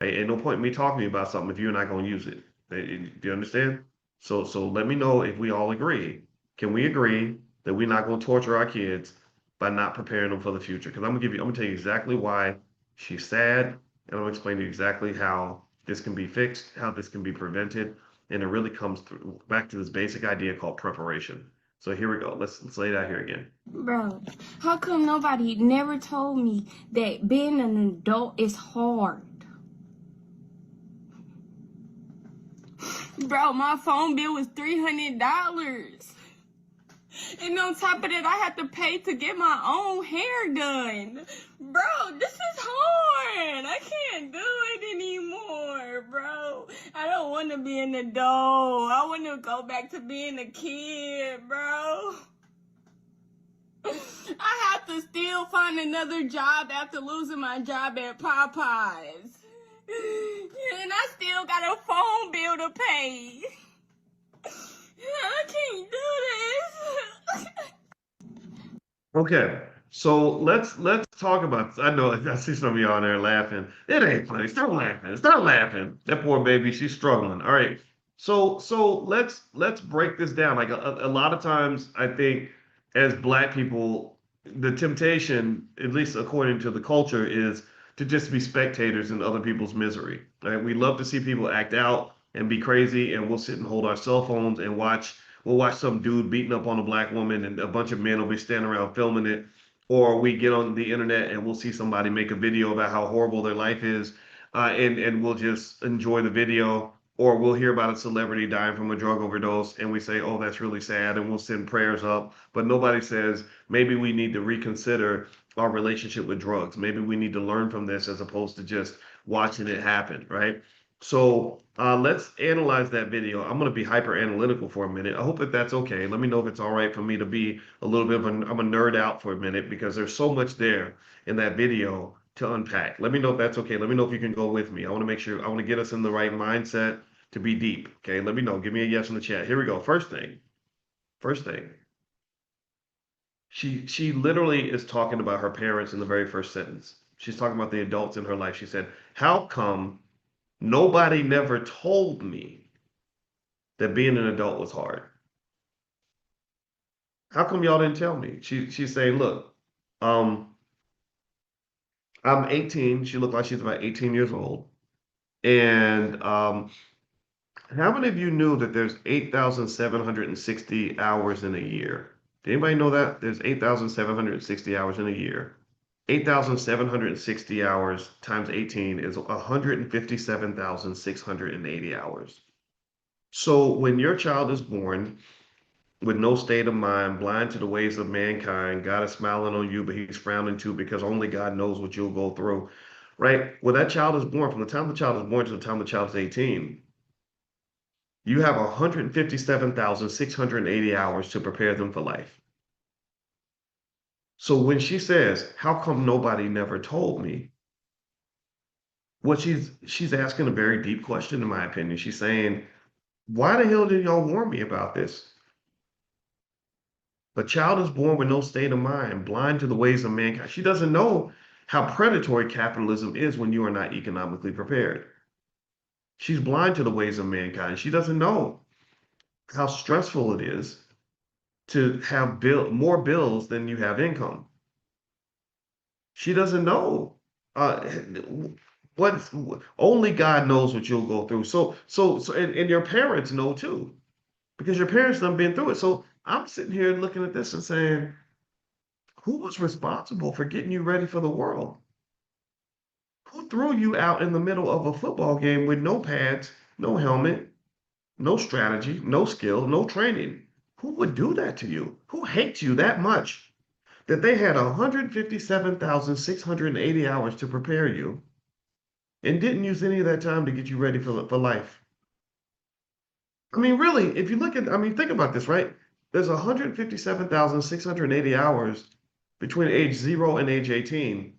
Ain't no point in me talking to you about something if you're not going to use it. Do you understand? So let me know if we all agree. Can we agree that we're not going to torture our kids by not preparing them for the future? Because I'm gonna tell you exactly why she's sad, and I'm gonna explain to you exactly how this can be fixed, how this can be prevented, and it really comes through back to this basic idea called preparation. So here we go. Let's lay it out here again. Bro, how come nobody never told me that being an adult is hard? Bro, my phone bill was $300. And on top of that, I had to pay to get my own hair done. Bro, this is hard. I can't do it anymore, bro. I don't want to be an adult. I want to go back to being a kid, bro. I have to still find another job after losing my job at Popeyes. And I still got a phone bill to pay. I can't do this. Okay, so let's talk about. I know I see some of y'all in there laughing. It ain't funny. Stop laughing. Stop laughing. That poor baby, she's struggling. All right. So let's break this down. Like a lot of times, I think as Black people, the temptation, at least according to the culture, is to just be spectators in other people's misery. Right? We love to see people act out and be crazy, and we'll sit and hold our cell phones and watch. We'll watch some dude beating up on a Black woman, and a bunch of men will be standing around filming it. Or we get on the internet and we'll see somebody make a video about how horrible their life is, and we'll just enjoy the video. Or we'll hear about a celebrity dying from a drug overdose, and we say, "Oh, that's really sad," and we'll send prayers up. But nobody says maybe we need to reconsider our relationship with drugs. Maybe we need to learn from this as opposed to just watching it happen, right? So let's analyze that video. I'm going to be hyper analytical for a minute. I hope that that's okay. Let me know if it's all right for me to be a little bit of I'm a nerd out for a minute because there's so much there in that video to unpack. Let me know if that's okay. Let me know if you can go with me. I want to make sure I want to get us in the right mindset to be deep. Okay, let me know. Give me a yes in the chat. Here we go. First thing. First thing. She literally is talking about her parents in the very first sentence. She's talking about the adults in her life. She said, "How come nobody never told me that being an adult was hard? How come y'all didn't tell me?" She's saying, "Look, um, I'm 18." She looked like she's about 18 years old. And how many of you knew that there's 8,760 hours in a year? Did anybody know that? There's 8,760 hours in a year. 8,760 hours times 18 is 157,680 hours. So when your child is born with no state of mind, blind to the ways of mankind, God is smiling on you, but he's frowning too because only God knows what you'll go through, right? When that child is born, from the time the child is born to the time the child is 18, you have 157,680 hours to prepare them for life. So when she says, "How come nobody never told me?" What she's asking a very deep question, in my opinion. She's saying, "Why the hell did y'all warn me about this?" A child is born with no state of mind, blind to the ways of mankind. She doesn't know how predatory capitalism is when you are not economically prepared. She's blind to the ways of mankind. She doesn't know how stressful it is to have more bills than you have income. She doesn't know uh, what only God knows what you'll go through. And your parents know too, because your parents done been through it. So I'm sitting here looking at this and saying, who was responsible for getting you ready for the world? Who threw you out in the middle of a football game with no pads, no helmet, no strategy, no skill, no training? Who would do that to you? Who hates you that much that they had 157,680 hours to prepare you and didn't use any of that time to get you ready for life? I mean, really, if you look at, I mean, think about this, right? There's 157,680 hours between age 0 and age 18